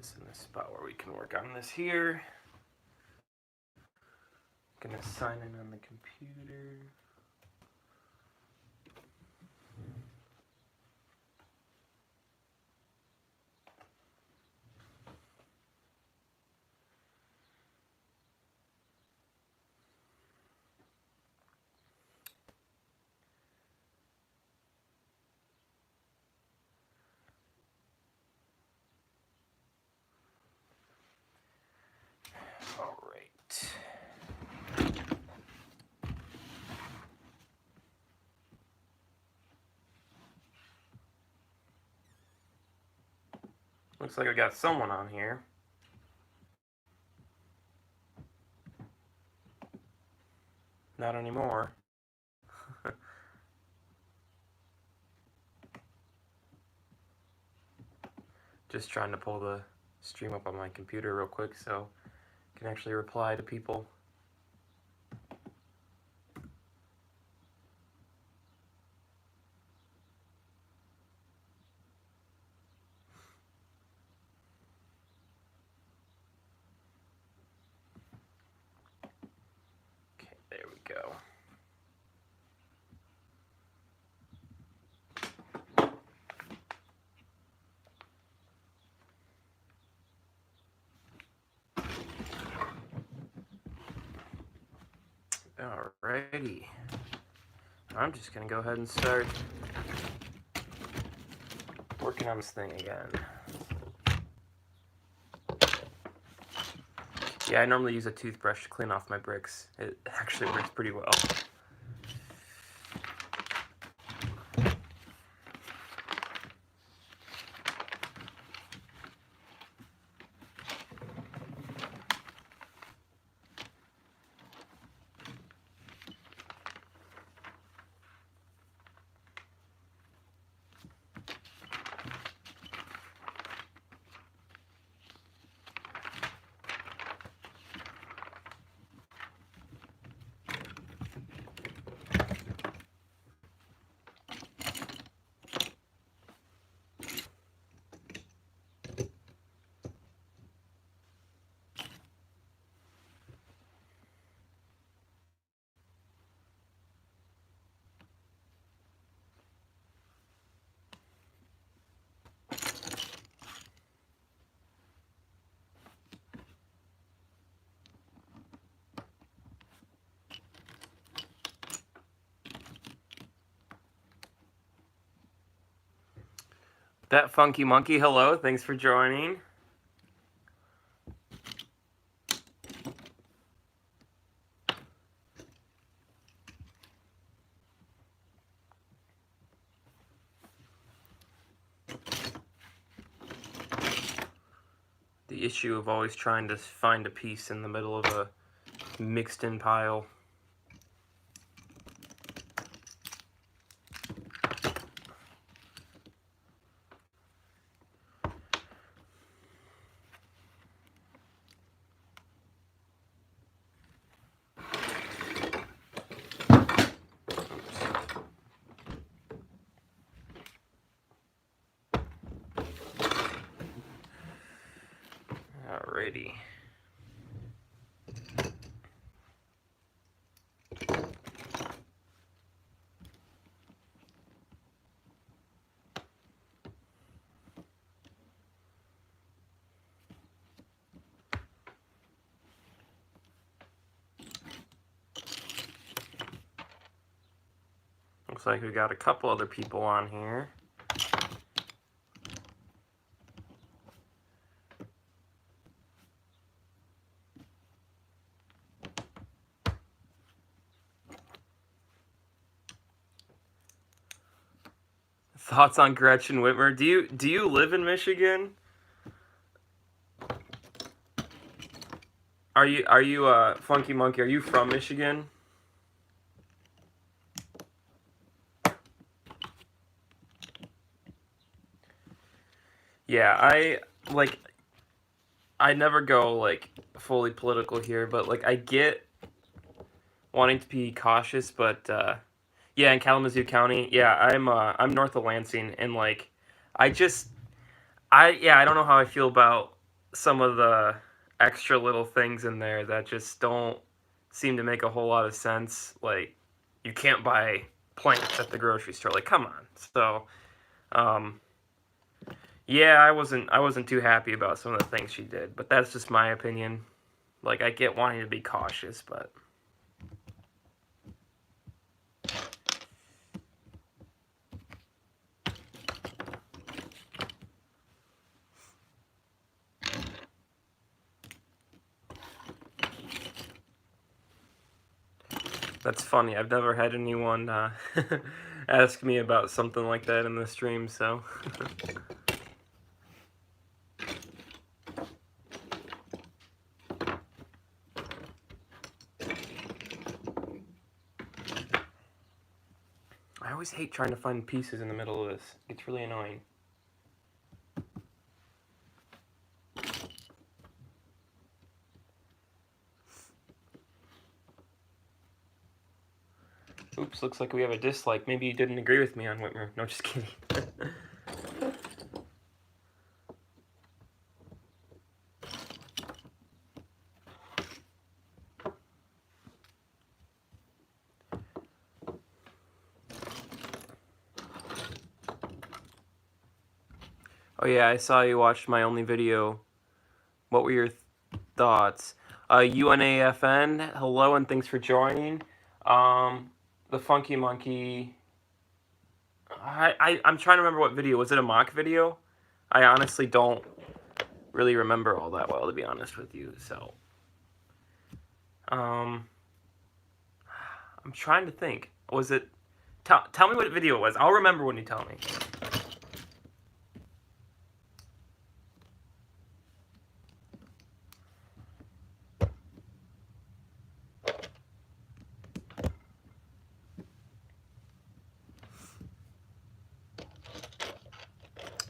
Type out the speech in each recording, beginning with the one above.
this in a spot where we can work on this here. Gonna sign in on the computer. All right. Looks like I got someone on here. Not anymore. Just trying to pull the stream up on my computer real quick so I can actually reply to people. Okay, there we go. Alrighty. I'm just gonna go ahead and start working on this thing again. Yeah, I normally use a toothbrush to clean off my bricks. It actually works pretty well. That Funky Monkey, hello, thanks for joining. The issue of always trying to find a piece in the middle of a mixed-in pile. Alrighty. Looks like we got a couple other people on here. Thoughts on Gretchen Whitmer? Do you live in Michigan? Are you Funky Monkey? Are you from Michigan? Yeah, I never go like fully political here, but like I get wanting to be cautious, but yeah, in Kalamazoo County, yeah, I'm north of Lansing, and like I just I don't know how I feel about some of the extra little things in there that just don't seem to make a whole lot of sense. Like, you can't buy plants at the grocery store. Like, come on. So, um, yeah, I wasn't too happy about some of the things she did, but that's just my opinion. Like, I get wanting to be cautious, but that's funny. I've never had anyone ask me about something like that in the stream, so. I always hate trying to find pieces in the middle of this. It's really annoying. Oops, looks like we have a dislike. Maybe you didn't agree with me on Whitmer. No, just kidding. Oh yeah, I saw you watched my only video. What were your thoughts? UNAFN, hello and thanks for joining. The Funky Monkey. I'm trying to remember what video. Was it a mock video? I honestly don't really remember all that well, to be honest with you. So, I'm trying to think. Was it? Tell me what video it was. I'll remember when you tell me.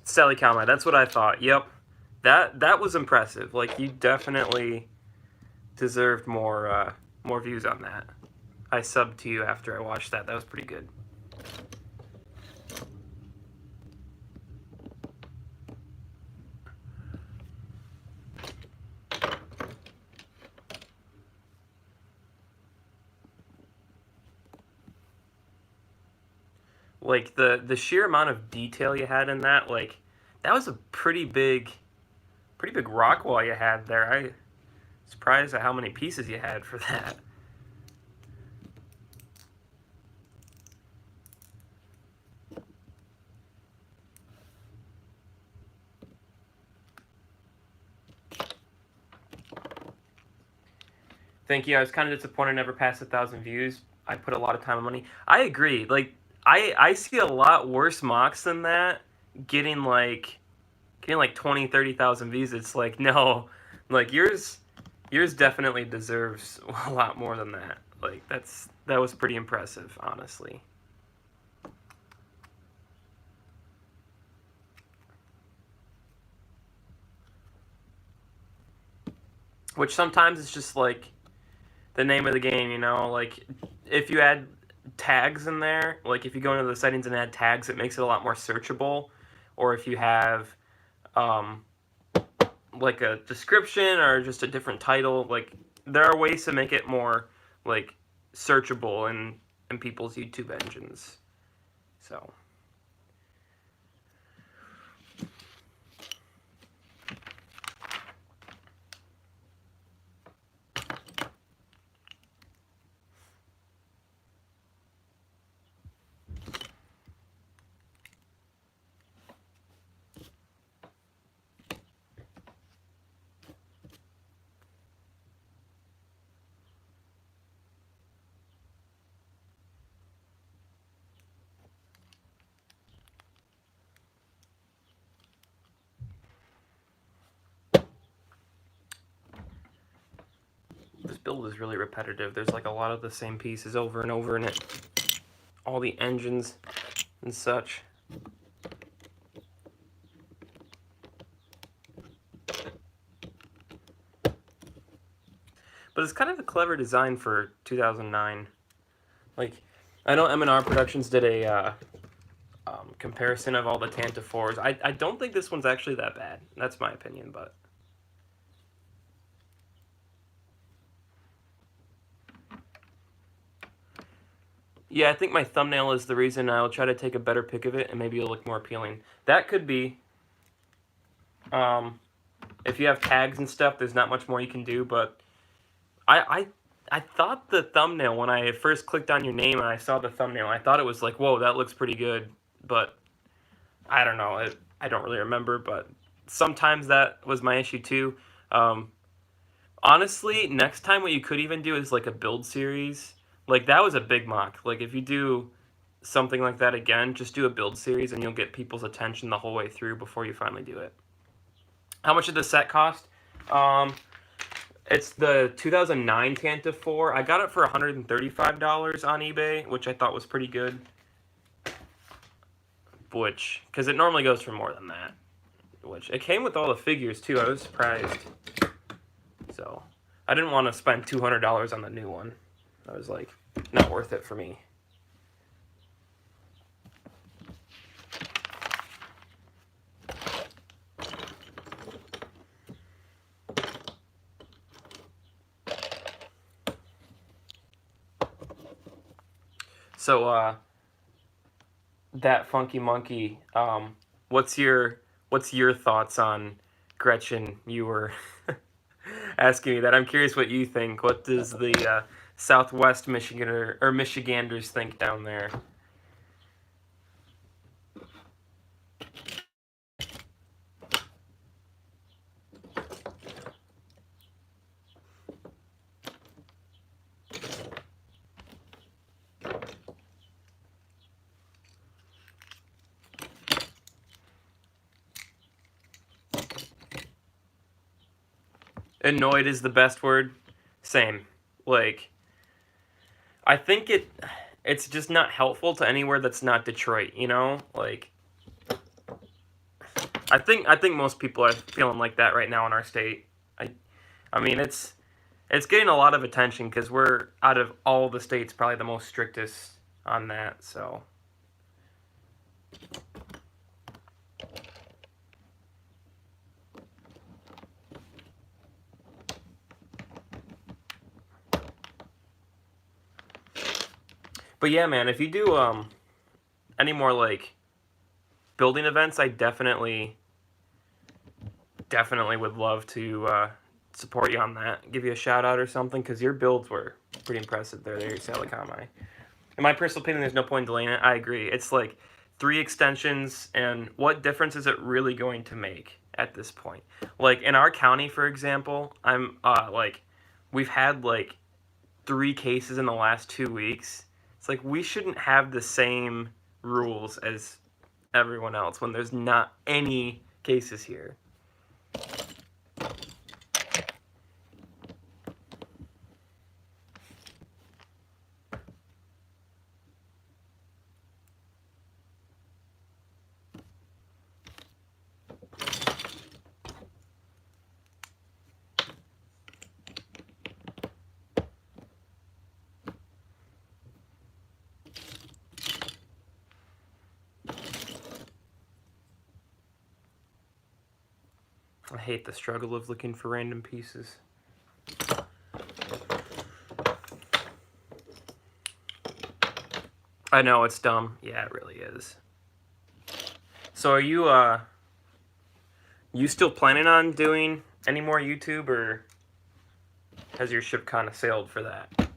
Sally Kalmai, that's what I thought. Yep. That was impressive. Like, you definitely deserved more views on that. I subbed to you after I watched that. That was pretty good. Like, the sheer amount of detail you had in that, like, that was a pretty big rock wall you had there. I surprised at how many pieces you had for that. Thank you. I was kind of disappointed I never passed 1,000 views. I put a lot of time and money. I agree. Like, I see a lot worse mocks than that getting like 20, 30,000 views. It's like, no, like yours definitely deserves a lot more than that. Like, that was pretty impressive, honestly. Which sometimes it's just like the name of the game, you know, like if you add tags in there, like if you go into the settings and add tags, it makes it a lot more searchable. Or if you have um, like a description or just a different title, like there are ways to make it more like searchable in people's YouTube engines. So. This build is really repetitive. There's like a lot of the same pieces over and over in it. All the engines and such. But it's kind of a clever design for 2009. Like, I know M&R Productions did a comparison of all the Tantive 4s. I don't think this one's actually that bad. That's my opinion, but Yeah, I think my thumbnail is the reason. I'll try to take a better pic of it, and maybe it'll look more appealing. That could be. If you have tags and stuff, there's not much more you can do. But I, I thought the thumbnail, when I first clicked on your name and I saw the thumbnail, I thought it was like, whoa, that looks pretty good. But I don't know. I don't really remember. But sometimes that was my issue too. Honestly, next time what you could even do is like a build series. Like that was a big mock. Like if you do something like that again, just do a build series and you'll get people's attention the whole way through before you finally do it. How much did the set cost? It's the 2009 Tantive 4. I got it for $135 on eBay, which I thought was pretty good. Because it normally goes for more than that. Which, it came with all the figures too. I was surprised. So, I didn't want to spend $200 on the new one. I was like, not worth it for me. So, that Funky Monkey, what's your thoughts on Gretchen? You were asking me that. I'm curious what you think. What does the Southwest Michigander or Michiganders think down there? Annoyed is the best word. Same. Like, I think it's just not helpful to anywhere that's not Detroit, you know? Like, I think most people are feeling like that right now in our state. I mean, it's getting a lot of attention because we're, out of all the states, probably the most strictest on that, so. But yeah, man, if you do any more like building events, I definitely would love to support you on that. Give you a shout out or something, because your builds were pretty impressive there, Salikami. In my personal opinion, there's no point in delaying it. I agree. It's like 3 extensions, and what difference is it really going to make at this point? Like in our county, for example, we've had like 3 cases in the last 2 weeks. It's like we shouldn't have the same rules as everyone else when there's not any cases here. I hate the struggle of looking for random pieces. I know, it's dumb. Yeah, it really is. So are you still planning on doing any more YouTube, or has your ship kind of sailed for that?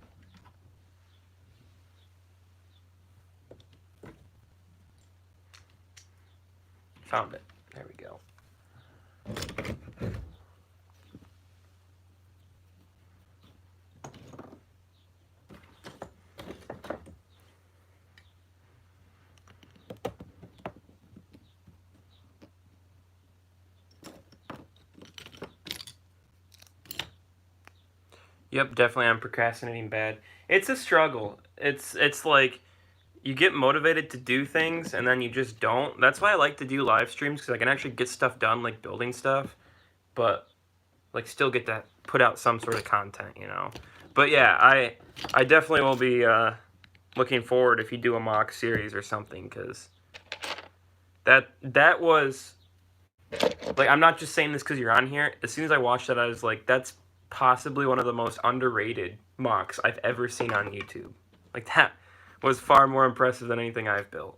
Found it. There we go. Yep, definitely I'm procrastinating bad. It's a struggle. It's like you get motivated to do things and then you just don't. That's why I like to do live streams, because I can actually get stuff done, like building stuff, but like still get to put out some sort of content, you know. But yeah, I definitely will be looking forward if you do a mock series or something, because that was like, I'm not just saying this because you're on here. As soon as I watched that, I was like, that's possibly one of the most underrated mocks I've ever seen on YouTube. Like, that was far more impressive than anything I've built.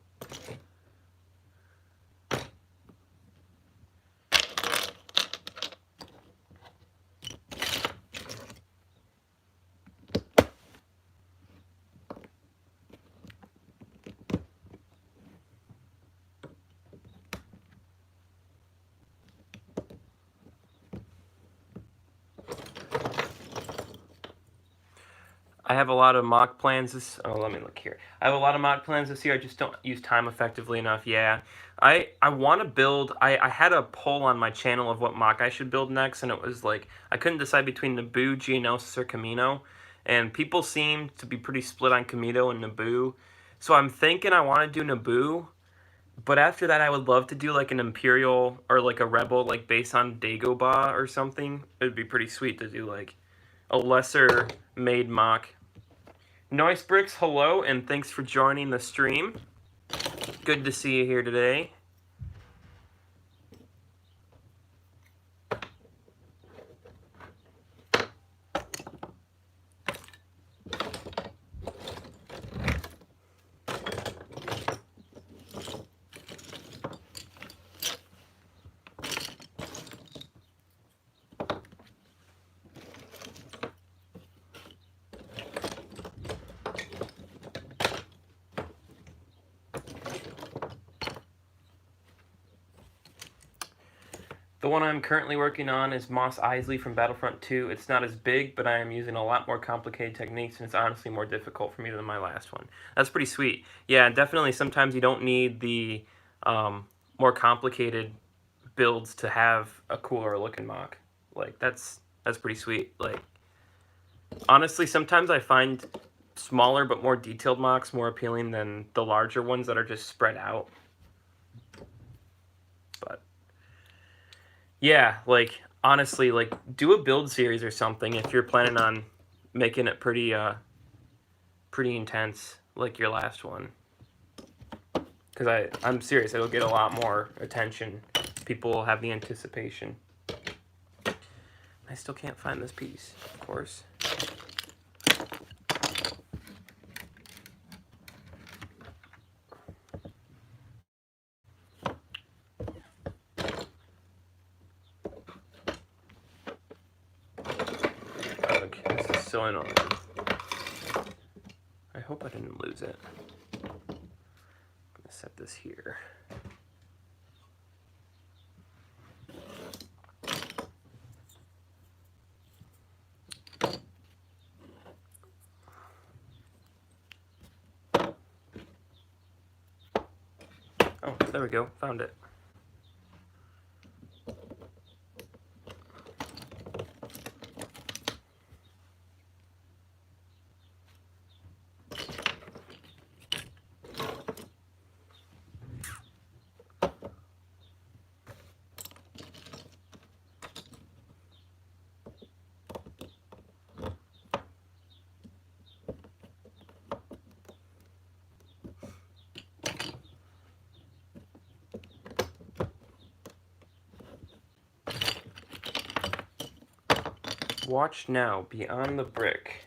I have a lot of mock plans this. Oh, let me look here. I have a lot of mock plans this year. I just don't use time effectively enough. Yeah, I want to build. I had a poll on my channel of what mock I should build next, and it was like I couldn't decide between Naboo, Geonosis, or Camino, and people seem to be pretty split on Camino and Naboo. So I'm thinking I want to do Naboo, but after that I would love to do like an Imperial or like a Rebel, like based on Dagobah or something. It'd be pretty sweet to do like a lesser made mock. Noise Bricks, hello, and thanks for joining the stream. Good to see you here today. The one I'm currently working on is Mos Eisley from Battlefront 2. It's not as big, but I am using a lot more complicated techniques, and it's honestly more difficult for me than my last one. That's pretty sweet. Yeah, definitely sometimes you don't need the more complicated builds to have a cooler looking mock. Like, that's pretty sweet. Like, honestly, sometimes I find smaller but more detailed mocks more appealing than the larger ones that are just spread out. But yeah, like, honestly, like, do a build series or something if you're planning on making it pretty intense, like your last one. Because I'm serious, it'll get a lot more attention. People will have the anticipation. I still can't find this piece, of course. Okay, this is so annoying. I hope I didn't lose it. I'm gonna set this here. Oh, there we go. Found it. Watch now, Beyond the Brick.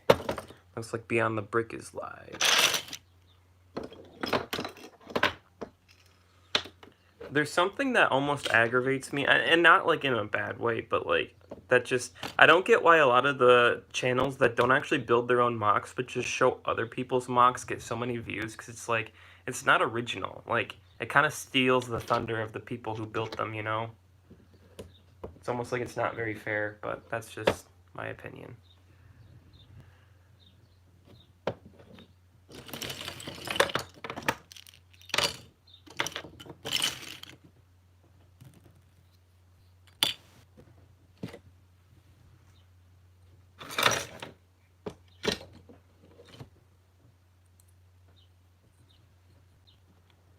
Looks like Beyond the Brick is live. There's something that almost aggravates me, and not like in a bad way, but like, that just, I don't get why a lot of the channels that don't actually build their own mocks, but just show other people's mocks get so many views, because it's like, it's not original. Like, it kind of steals the thunder of the people who built them, you know? It's almost like it's not very fair, but that's just my opinion.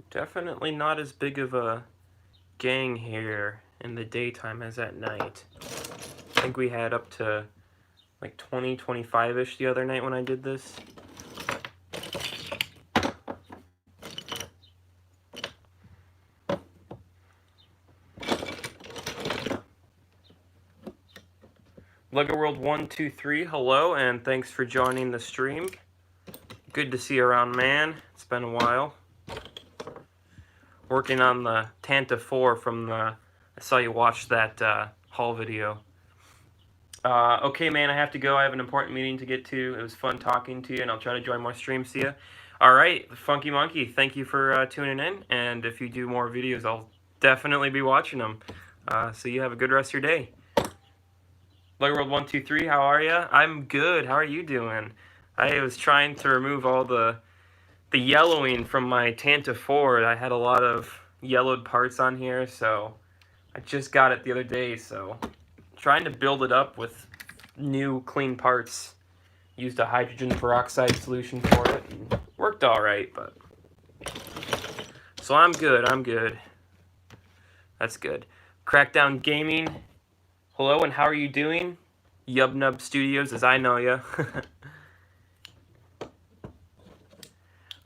Definitely not as big of a gang here in the daytime as at night. I think we had up to like 20, 25-ish the other night when I did this. Lego World 123, hello, and thanks for joining the stream. Good to see you around, man. It's been a while. Working on the Tantive 4 from the... I saw you watch that haul video. Okay, man, I have to go. I have an important meeting to get to. It was fun talking to you, and I'll try to join more streams. See ya. All right, Funky Monkey, thank you for tuning in. And if you do more videos, I'll definitely be watching them. So you have a good rest of your day. LegWorld123, how are you? I'm good. How are you doing? I was trying to remove all the yellowing from my Tantive 4. I had a lot of yellowed parts on here, so I just got it the other day, so trying to build it up with new clean parts. Used a hydrogen peroxide solution for it, and worked alright, but... So I'm good. That's good. Crackdown Gaming, hello, and how are you doing? Yubnub Studios, as I know ya.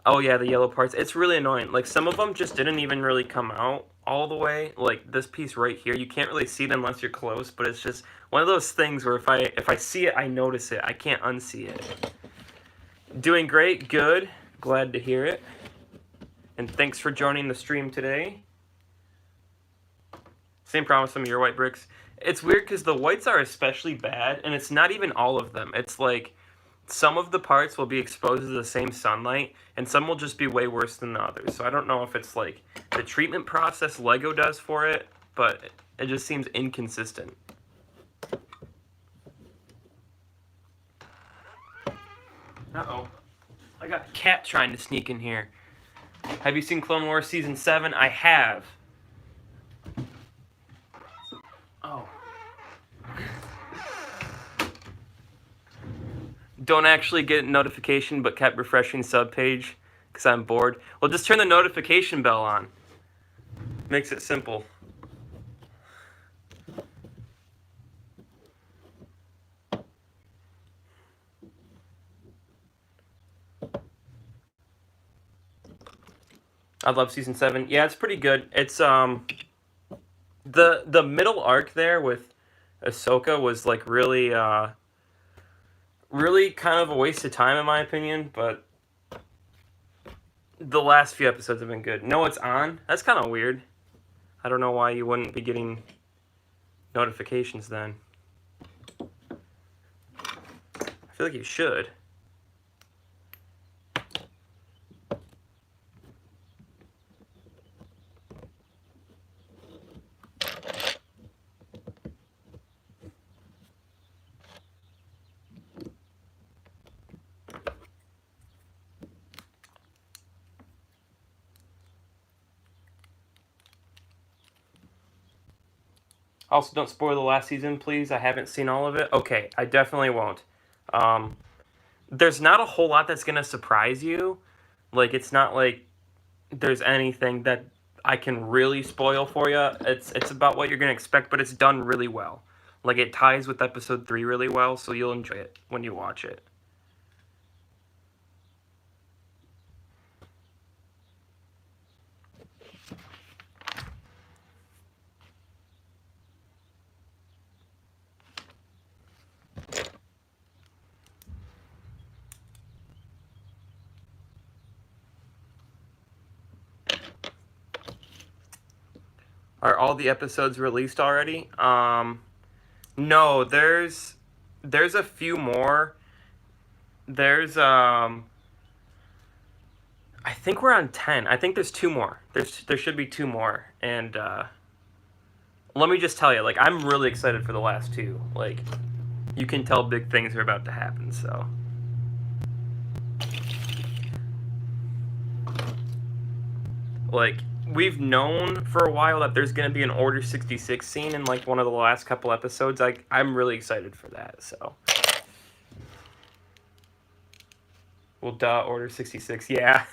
Oh yeah, the yellow parts. It's really annoying. Like, some of them just didn't even really come out all the way. Like, this piece right here, you can't really see it unless you're close, but it's just one of those things where if I see it, I notice it. I can't unsee it. Doing great, good. Glad to hear it. And thanks for joining the stream today. Same problem with some of your white bricks. It's weird because the whites are especially bad, and it's not even all of them. It's like some of the parts will be exposed to the same sunlight, and some will just be way worse than the others. So I don't know if it's like the treatment process LEGO does for it, but it just seems inconsistent. Uh-oh. I got a cat trying to sneak in here. Have you seen Clone Wars Season 7? I have. Oh. Don't actually get a notification, but kept refreshing sub page because I'm bored. Well, just turn the notification bell on. Makes it simple. I love Season 7. Yeah, it's pretty good. It's the middle arc there with Ahsoka was like really really kind of a waste of time in my opinion, but the last few episodes have been good. No, it's on. That's kind of weird. I don't know why you wouldn't be getting notifications then. I feel like you should. Also, don't spoil the last season, please. I haven't seen all of it. Okay, I definitely won't. There's not a whole lot that's going to surprise you. Like, it's not like there's anything that I can really spoil for you. It's about what you're going to expect, but it's done really well. Like, it ties with episode 3 really well, so you'll enjoy it when you watch it. Are all the episodes released already? No, there's a few more. There's I think we're on 10. I think there's 2 more. There should be 2 more. And let me just tell you, like, I'm really excited for the last 2. Like, you can tell big things are about to happen, so. Like, we've known for a while that there's going to be an Order 66 scene in, like, one of the last couple episodes. I'm really excited for that, so. Well, duh, Order 66, yeah.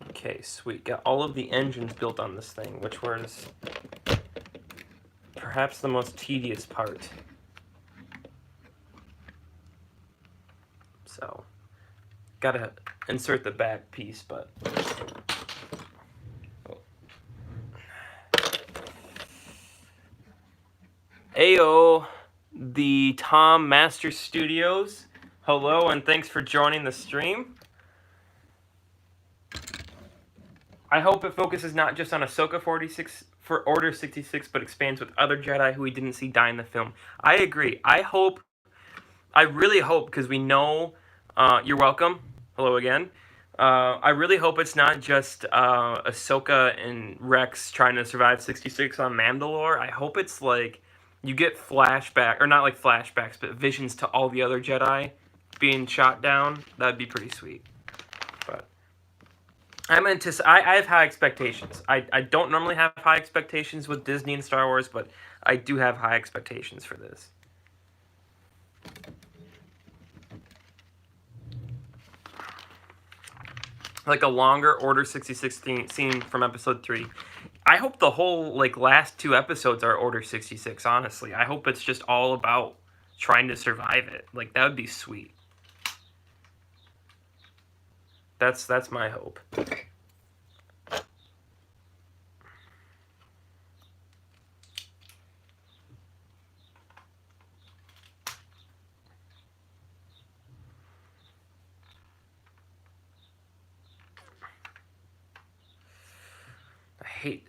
Okay, sweet. Got all of the engines built on this thing, which was perhaps the most tedious part. So, gotta insert the back piece, but... Ayo, the Tom Master Studios. Hello, and thanks for joining the stream. I hope it focuses not just on Ahsoka for Order 66, but expands with other Jedi who we didn't see die in the film. I agree. I really hope, because we know... you're welcome. Hello again. I really hope it's not just Ahsoka and Rex trying to survive 66 on Mandalore. I hope it's like you get flashback, or not like flashbacks, but visions to all the other Jedi being shot down. That'd be pretty sweet. But I have high expectations. I don't normally have high expectations with Disney and Star Wars, but I do have high expectations for this. Like a longer Order 66 scene from Episode 3. I hope the whole last 2 episodes are Order 66, honestly. I hope it's just all about trying to survive it. Like, that would be sweet. That's my hope.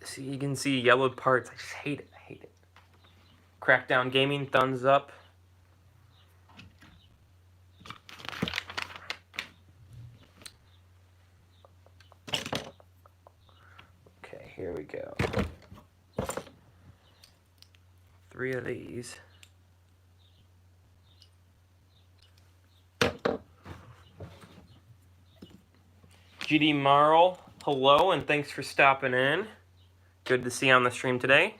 See, you can see yellowed parts. I just hate it. I hate it. Crackdown Gaming, thumbs up. Okay, here we go. 3 of these. GD Marl, hello, and thanks for stopping in. Good to see you on the stream today.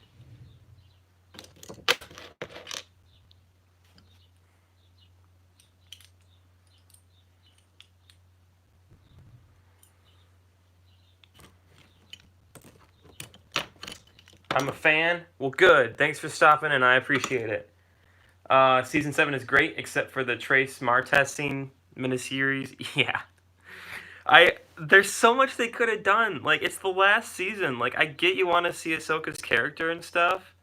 I'm a fan. Well, good. Thanks for stopping in. I appreciate it. Season 7 is great, except for the Trace Martez miniseries. Yeah. There's so much they could have done. Like, it's the last season. Like, I get you want to see Ahsoka's character and stuff,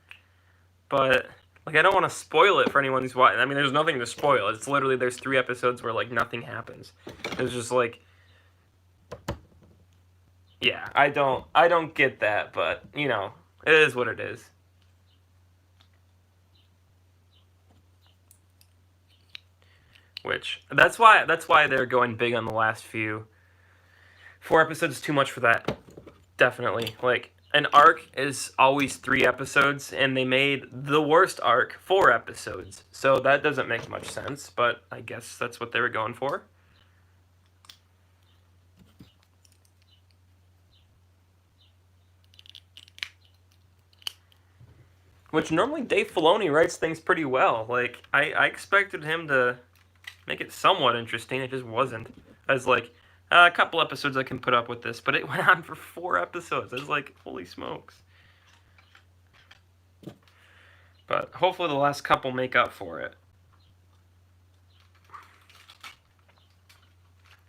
but, like, I don't want to spoil it for anyone who's watching. I mean, there's nothing to spoil. It's literally, there's 3 episodes where, like, nothing happens. It's just, like... Yeah, I don't get that, but, you know, it is what it is. Which, that's why they're going big on the last few. 4 episodes is too much for that. Definitely. Like, an arc is always 3 episodes, and they made the worst arc 4 episodes. So that doesn't make much sense, but I guess that's what they were going for. Which normally Dave Filoni writes things pretty well. Like, I expected him to make it somewhat interesting. It just wasn't. I was like... a couple episodes I can put up with this, but it went on for 4 episodes. I was like, holy smokes. But hopefully the last couple make up for it.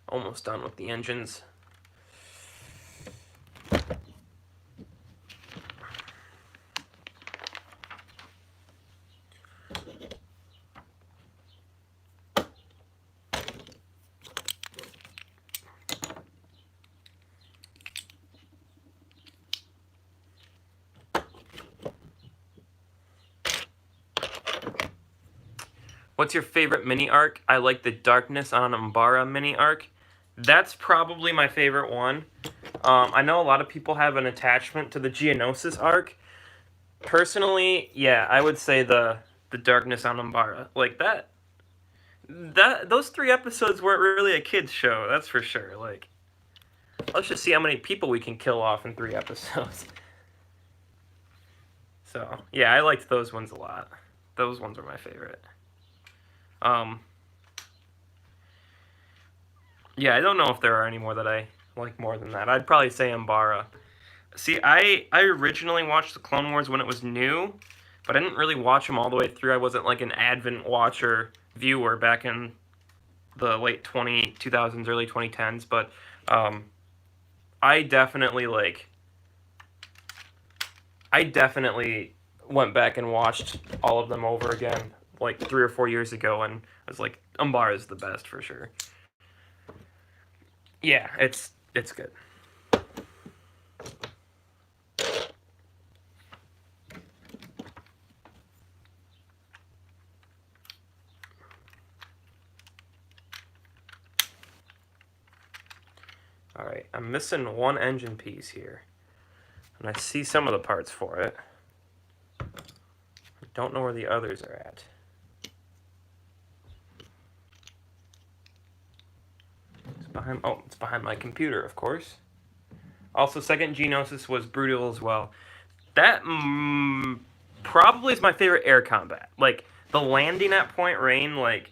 Almost done with the engines. What's your favorite mini arc? I like the Darkness on Umbara mini arc. That's probably my favorite one. I know a lot of people have an attachment to the Geonosis arc. Personally, yeah, I would say the Darkness on Umbara. Like those 3 episodes weren't really a kids show, that's for sure. Like, let's just see how many people we can kill off in 3 episodes. So, yeah, I liked those ones a lot. Those ones are my favorite. Yeah, I don't know if there are any more that I like more than that. I'd probably say Umbara. See, I originally watched the Clone Wars when it was new, but I didn't really watch them all the way through. I wasn't like an Advent watcher viewer back in the late 2000s, early 2010s, but I definitely went back and watched all of them over again like 3 or 4 years ago, and I was like, Umbara is the best for sure. Yeah, it's good. All right, I'm missing one engine piece here, and I see some of the parts for it. I don't know where the others are at. It's behind my computer, of course. Also, Second Geonosis was brutal as well. That probably is my favorite air combat. Like, the landing at Point Rain, like,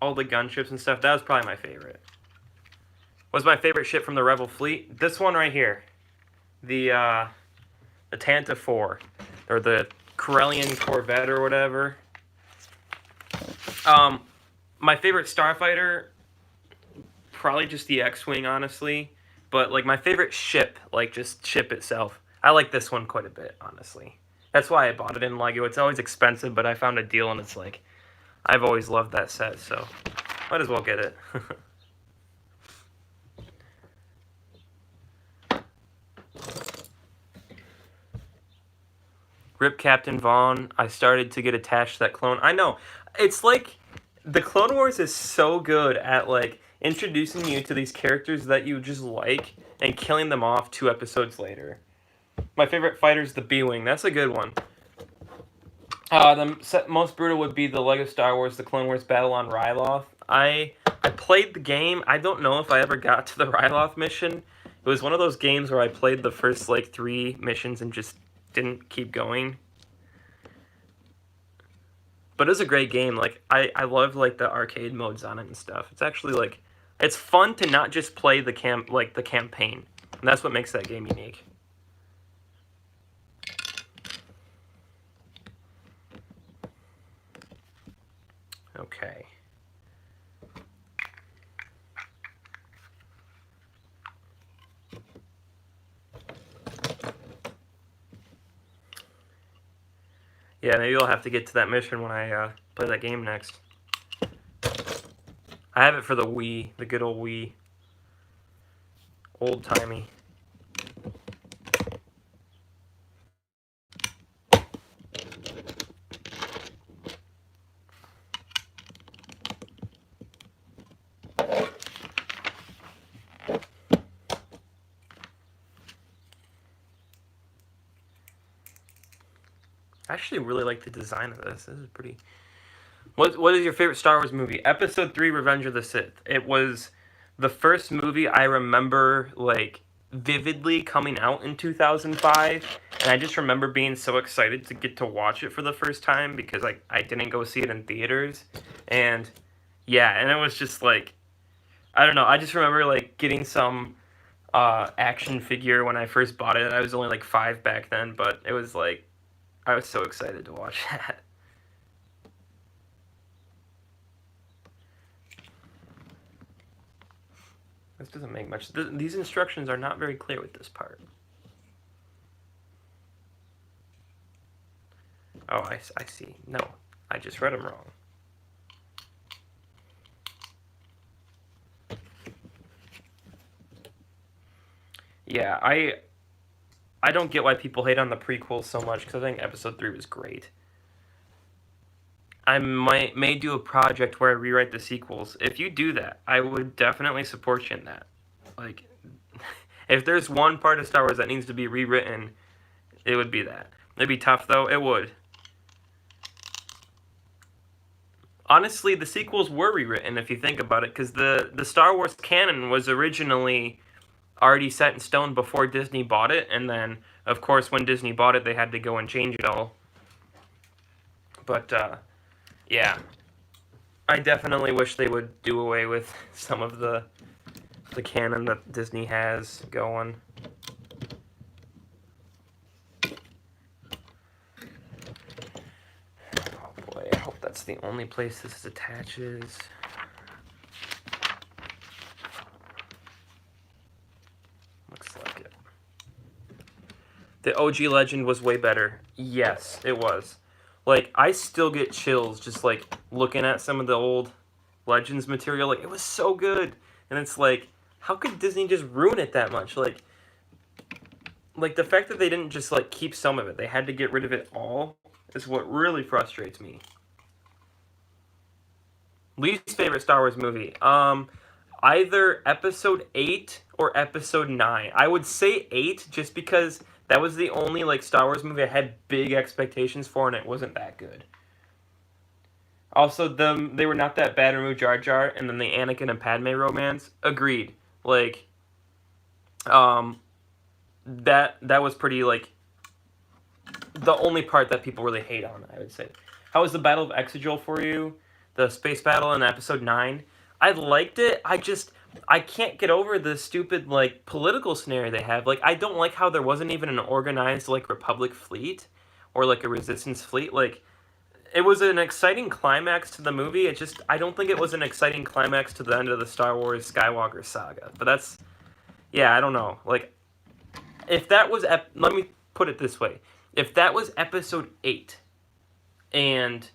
all the gunships and stuff, that was probably my favorite. Was my favorite ship from the Rebel fleet? This one right here. The Tantive 4. Or the Corellian Corvette or whatever. My favorite starfighter, probably just the X-Wing, honestly. But, like, my favorite ship, like, just ship itself, I like this one quite a bit, honestly. That's why I bought it in LEGO. It's always expensive, but I found a deal, and it's like, I've always loved that set, so might as well get it. Rip Captain Vaughn. I started to get attached to that clone. I know. It's like, the Clone Wars is so good at, like, introducing you to these characters that you just like, and killing them off 2 episodes later. My favorite fighter is the B-Wing. That's a good one. The most brutal would be the LEGO Star Wars, the Clone Wars Battle on Ryloth. I played the game. I don't know if I ever got to the Ryloth mission. It was one of those games where I played the first, like, 3 missions and just didn't keep going. But it was a great game. Like, I love, like, the arcade modes on it and stuff. It's actually, like, it's fun to not just play the campaign. And that's what makes that game unique. Okay. Yeah, maybe I'll have to get to that mission when I play that game next. I have it for the Wii, the good old Wii. Old-timey. I actually really like the design of this. This is pretty... What is your favorite Star Wars movie? Episode 3, Revenge of the Sith. It was the first movie I remember, like, vividly coming out in 2005. And I just remember being so excited to get to watch it for the first time because I didn't go see it in theaters. And, yeah, and it was just, like... I don't know. I just remember, like, getting some action figure when I first bought it. I was only, like, 5 back then, but it was, like... I was so excited to watch that. This doesn't make much... These instructions are not very clear with this part. Oh, I see. No, I just read them wrong. Yeah, I don't get why people hate on the prequels so much, because I think Episode 3 was great. I may do a project where I rewrite the sequels. If you do that, I would definitely support you in that. Like, if there's one part of Star Wars that needs to be rewritten, it would be that. It'd be tough, though. It would. Honestly, the sequels were rewritten, if you think about it, because the Star Wars canon was originally already set in stone before Disney bought it, and then, of course, when Disney bought it, they had to go and change it all. But, yeah. I definitely wish they would do away with some of the canon that Disney has going. Oh boy, I hope that's the only place this attaches. The OG Legend was way better. Yes, it was. Like, I still get chills just, like, looking at some of the old Legends material. Like, it was so good. And it's like, how could Disney just ruin it that much? Like the fact that they didn't just, like, keep some of it. They had to get rid of it all is what really frustrates me. Least favorite Star Wars movie? Either Episode 8 or Episode 9. I would say 8 just because that was the only, like, Star Wars movie I had big expectations for, and it wasn't that good. Also, they were not that bad. Remove Jar Jar, and then the Anakin and Padme romance. Agreed. Like, um, that was pretty, like, the only part that people really hate on, I would say. How was the Battle of Exegol for you? The space battle in Episode 9? I liked it. I can't get over the stupid, like, political scenario they have. Like, I don't like how there wasn't even an organized, like, Republic fleet or, like, a Resistance fleet. Like, it was an exciting climax to the movie. I don't think it was an exciting climax to the end of the Star Wars Skywalker saga. But that's, yeah, I don't know. Like, if that was, let me put it this way. If that was Episode 8 and,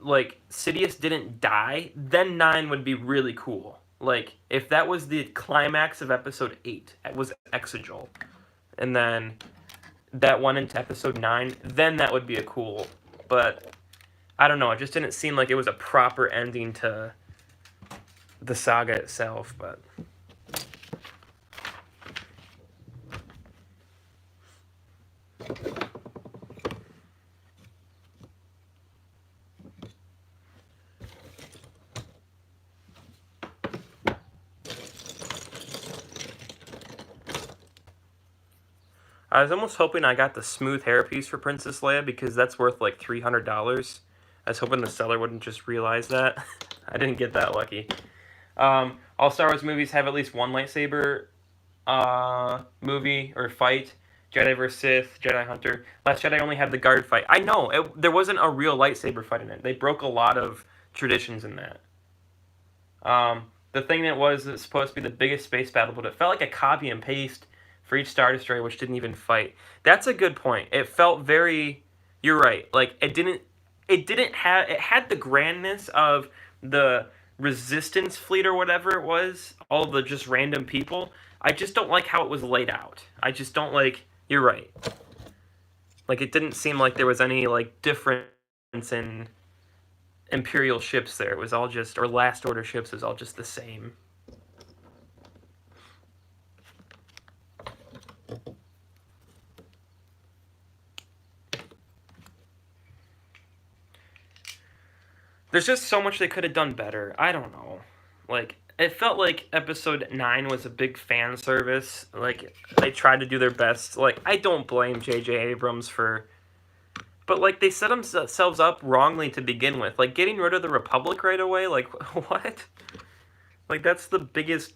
like, Sidious didn't die, then 9 would be really cool. Like, if that was the climax of Episode 8, it was Exegol, and then that went into Episode 9, then that would be a cool, but I don't know, it just didn't seem like it was a proper ending to the saga itself, but... I was almost hoping I got the smooth hairpiece for Princess Leia because that's worth like $300. I was hoping the seller wouldn't just realize that. I didn't get that lucky. All Star Wars movies have at least one lightsaber movie or fight. Jedi vs. Sith, Jedi Hunter. Last Jedi only had the guard fight. I know, there wasn't a real lightsaber fight in it. They broke a lot of traditions in that. The thing that was supposed to be the biggest space battle, but it felt like a copy and paste for each Star Destroyer, which didn't even fight. That's a good point. It felt very... You're right. Like, it had the grandness of the Resistance fleet or whatever it was. All the just random people. I just don't like how it was laid out. I just don't like... You're right. Like, it didn't seem like there was any, like, difference in Imperial ships there. It was all just... Or Last Order ships, it was all just the same. There's just so much they could have done better. I don't know. Like, it felt like Episode 9 was a big fan service. Like, they tried to do their best. Like, I don't blame J.J. Abrams for... But, like, they set themselves up wrongly to begin with. Like, getting rid of the Republic right away? Like, what? Like, that's the biggest...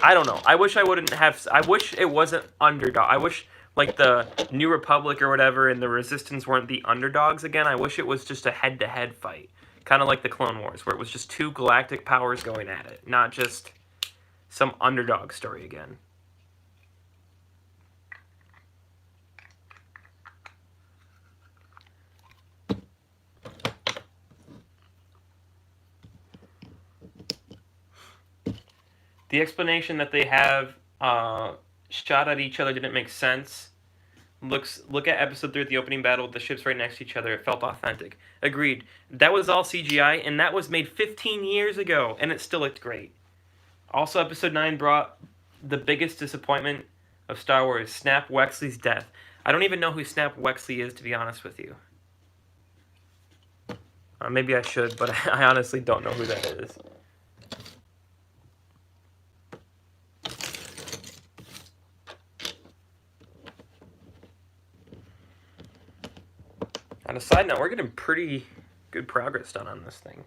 I don't know. I wish I wouldn't have... I wish it wasn't underdog. I wish... Like the New Republic or whatever and the Resistance weren't the underdogs again. I wish it was just a head-to-head fight. Kind of like the Clone Wars, where it was just two galactic powers going at it. Not just some underdog story again. The explanation that they have shot at each other didn't make sense. Look at Episode 3 at the opening battle with the ships right next to each other. It felt authentic. Agreed. That was all CGI, and that was made 15 years ago, and it still looked great. Also, Episode 9 brought the biggest disappointment of Star Wars, Snap Wexley's death. I don't even know who Snap Wexley is, to be honest with you. Maybe I should, but I honestly don't know who that is. On a side note, we're getting pretty good progress done on this thing.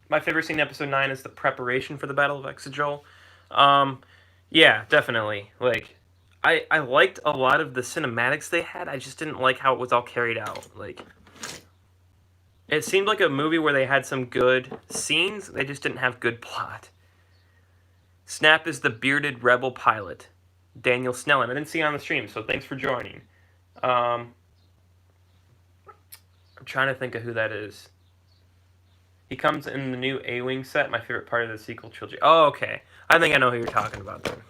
My favorite scene in Episode 9 is the preparation for the Battle of Exegol. Yeah, definitely. Like, I liked a lot of the cinematics they had. I just didn't like how it was all carried out. Like, it seemed like a movie where they had some good scenes. They just didn't have good plot. Snap is the bearded rebel pilot. Daniel Snellen. I didn't see it on the stream, so thanks for joining. I'm trying to think of who that is. He comes in the new A-Wing set, my favorite part of the sequel trilogy. Oh, okay. I think I know who you're talking about then.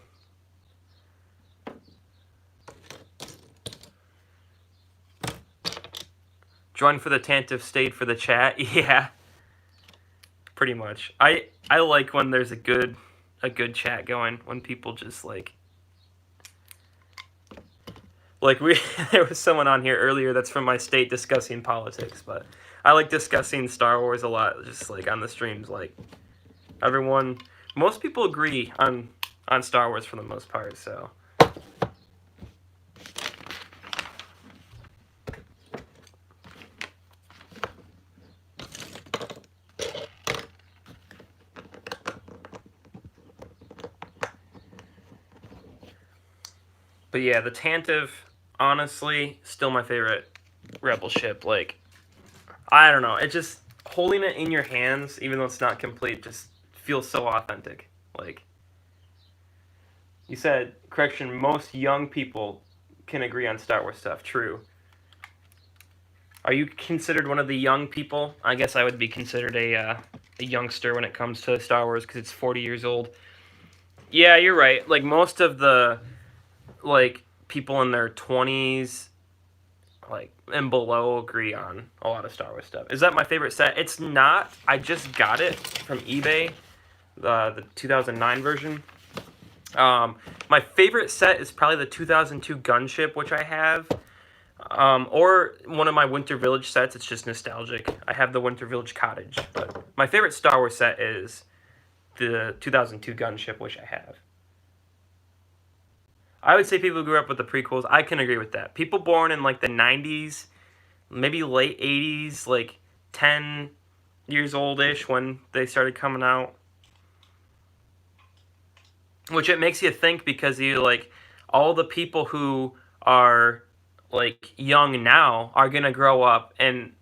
Joined for the Tantive, stayed for the chat. Yeah. Pretty much. I like when there's a good chat going, when people just like there was someone on here earlier that's from my state discussing politics, but I like discussing Star Wars a lot, just like on the streams. Like most people agree on Star Wars for the most part, so. But yeah, the Tantive, honestly, still my favorite Rebel ship. Like, I don't know, it just, holding it in your hands, even though it's not complete, just feels so authentic. Like, you said, correction, most young people can agree on Star Wars stuff. True. Are you considered one of the young people? I guess I would be considered a youngster when it comes to Star Wars, because it's 40 years old. Yeah, you're right. Like, most of the like people in their 20s like and below agree on a lot of Star Wars stuff. Is that my favorite set? It's not. I just got it from eBay, the 2009 version. My favorite set is probably the 2002 gunship, which I have, or one of my Winter Village sets. It's just nostalgic. I have the Winter Village cottage, but my favorite Star Wars set is the 2002 gunship, which I have. I would say people who grew up with the prequels. I can agree with that. People born in like the 90s, maybe late 80s, like 10 years old-ish when they started coming out. Which it makes you think, because you like all the people who are like young now are going to grow up, and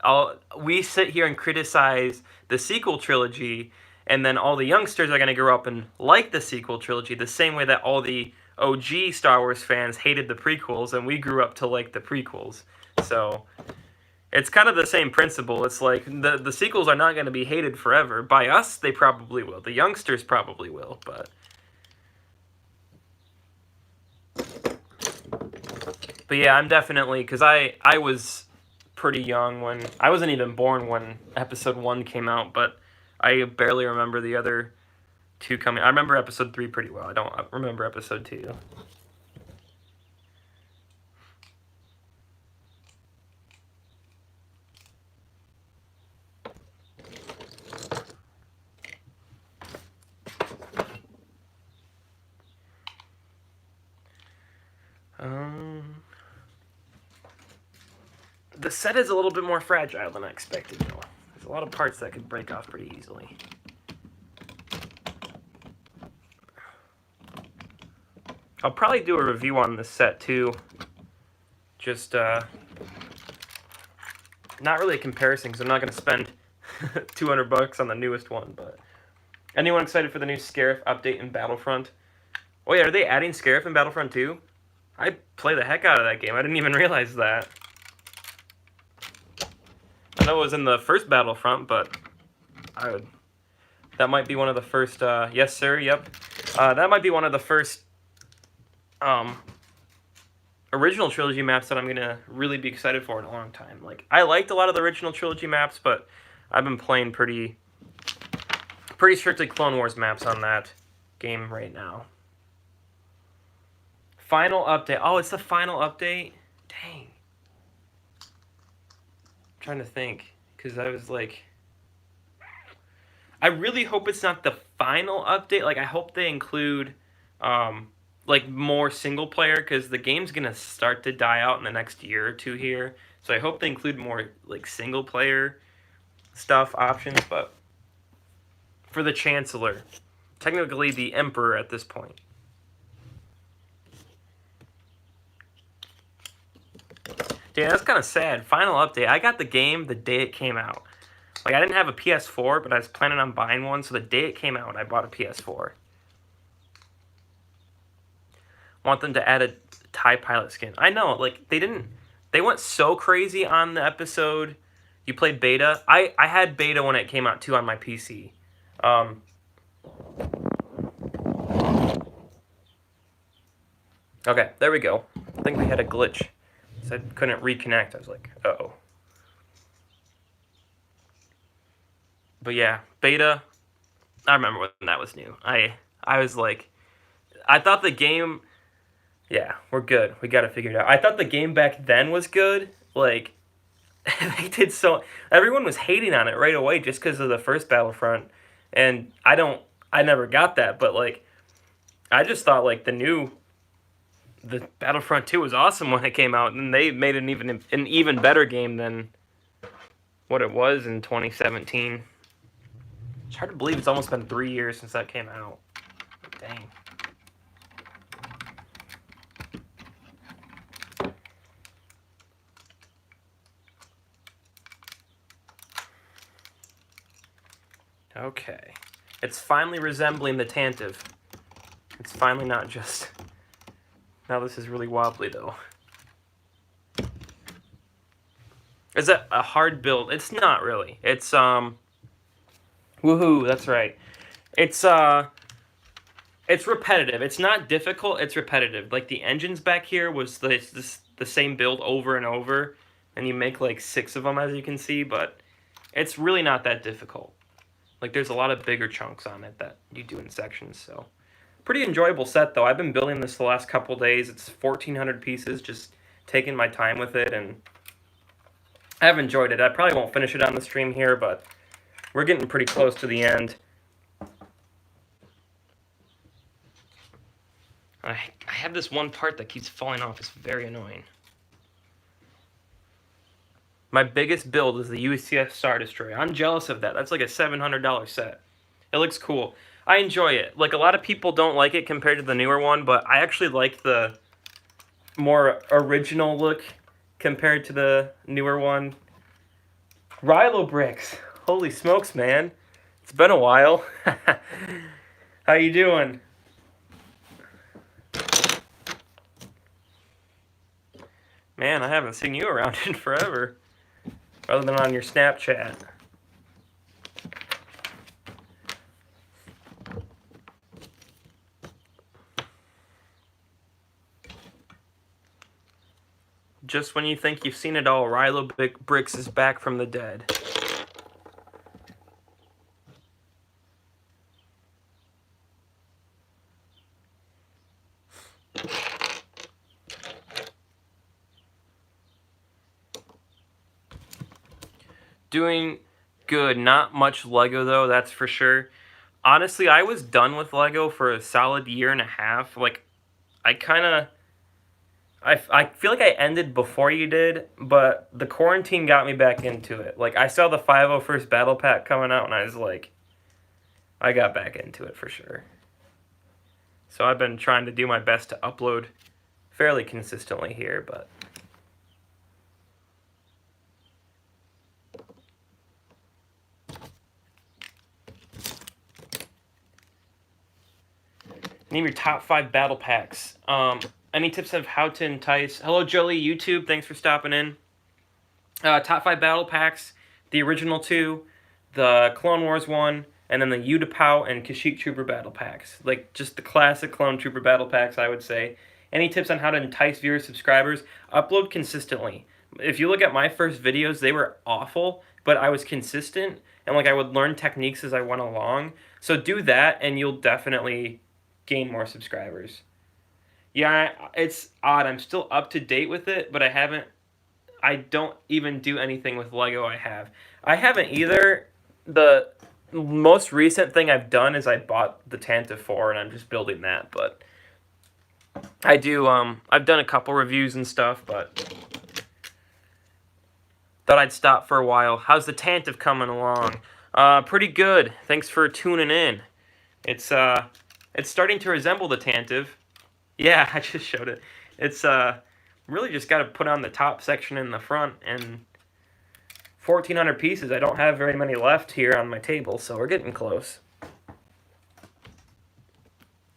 we sit here and criticize the sequel trilogy, and then all the youngsters are going to grow up and like the sequel trilogy the same way that all the OG Star Wars fans hated the prequels, and we grew up to like the prequels. So it's kind of the same principle. It's like the sequels are not going to be hated forever. By us, they probably will. The youngsters probably will, but yeah, I'm definitely, because I was pretty young when, I wasn't even born when Episode 1 came out, but I barely remember the other two coming. I remember Episode 3 pretty well. I don't remember Episode 2. The set is a little bit more fragile than I expected, though. There's a lot of parts that could break off pretty easily. I'll probably do a review on this set, too. Just, not really a comparison, because I'm not going to spend $200 on the newest one, but... Anyone excited for the new Scarif update in Battlefront? Oh yeah, are they adding Scarif in Battlefront 2? I play the heck out of that game. I didn't even realize that. I know it was in the first Battlefront, but that might be one of the first, yes sir, yep. That might be one of the first original trilogy maps that I'm gonna really be excited for in a long time. Like, I liked a lot of the original trilogy maps, but I've been playing pretty strictly Clone Wars maps on that game right now. Final update. Oh, it's the final update? Dang. I'm trying to think, because I was like... I really hope it's not the final update. Like, I hope they include, like, more single-player, because the game's going to start to die out in the next year or two here. So I hope they include more, like, single-player stuff, options, but... For the Chancellor. Technically the Emperor at this point. Damn, that's kind of sad. Final update. I got the game the day it came out. Like, I didn't have a PS4, but I was planning on buying one, so the day it came out, I bought a PS4. want them to add a TIE pilot skin. I know, like, they went so crazy on the episode. You played beta. I had beta when it came out too on my PC. Okay, there we go. I think we had a glitch. So I couldn't reconnect. I was like, uh-oh. But yeah, beta. I remember when that was new. I was like, I thought the game. Yeah, we're good. We got to figure it out. I thought the game back then was good. Like, they did so. Everyone was hating on it right away just because of the first Battlefront, and I never got that. But like, I just thought like the Battlefront 2 was awesome when it came out, and they made an even better game than what it was in 2017. It's hard to believe it's almost been 3 years since that came out. Dang. Okay. It's finally resembling the Tantive. It's finally not just... Now this is really wobbly, though. Is that a hard build? It's not really. It's, Woohoo, that's right. It's repetitive. It's not difficult, it's repetitive. Like, the engines back here was the same build over and over, and you make, like, 6 of them, as you can see, but it's really not that difficult. Like, there's a lot of bigger chunks on it that you do in sections, so... Pretty enjoyable set, though. I've been building this the last couple days. It's 1,400 pieces, just taking my time with it, and I've enjoyed it. I probably won't finish it on the stream here, but we're getting pretty close to the end. I have this one part that keeps falling off. It's very annoying. My biggest build is the UCS Star Destroyer. I'm jealous of that. That's like a $700 set. It looks cool. I enjoy it. Like, a lot of people don't like it compared to the newer one, but I actually like the more original look compared to the newer one. Rilo bricks. Holy smokes, man. It's been a while. How you doing? Man, I haven't seen you around in forever. Other than on your Snapchat. Just when you think you've seen it all, Rilo Bricks is back from the dead. Doing good. Not much Lego, though, that's for sure. Honestly, I was done with Lego for a solid year and a half. Like, I feel like I ended before you did, but the quarantine got me back into it. Like, I saw the 501st Battle Pack coming out, and I was like, I got back into it for sure. So I've been trying to do my best to upload fairly consistently here, but... Name your top 5 battle packs. Any tips of how to entice... Hello, Jolie, YouTube. Thanks for stopping in. Top 5 battle packs. The original 2. The Clone Wars 1. And then the Utapau and Kashyyyk Trooper battle packs. Like, just the classic Clone Trooper battle packs, I would say. Any tips on how to entice viewers, subscribers? Upload consistently. If you look at my first videos, they were awful, but I was consistent. And, like, I would learn techniques as I went along. So do that, and you'll definitely... gain more subscribers. Yeah, it's odd. I'm still up to date with it, but I don't even do anything with Lego I haven't either. The most recent thing I've done is I bought the Tantive 4 and I'm just building that, but I do, I've done a couple reviews and stuff, but thought I'd stop for a while. How's the Tantive coming along? Pretty good. Thanks for tuning in. It's starting to resemble the Tantive. Yeah, I just showed it. It's really just got to put on the top section in the front, and 1,400 pieces. I don't have very many left here on my table, so we're getting close.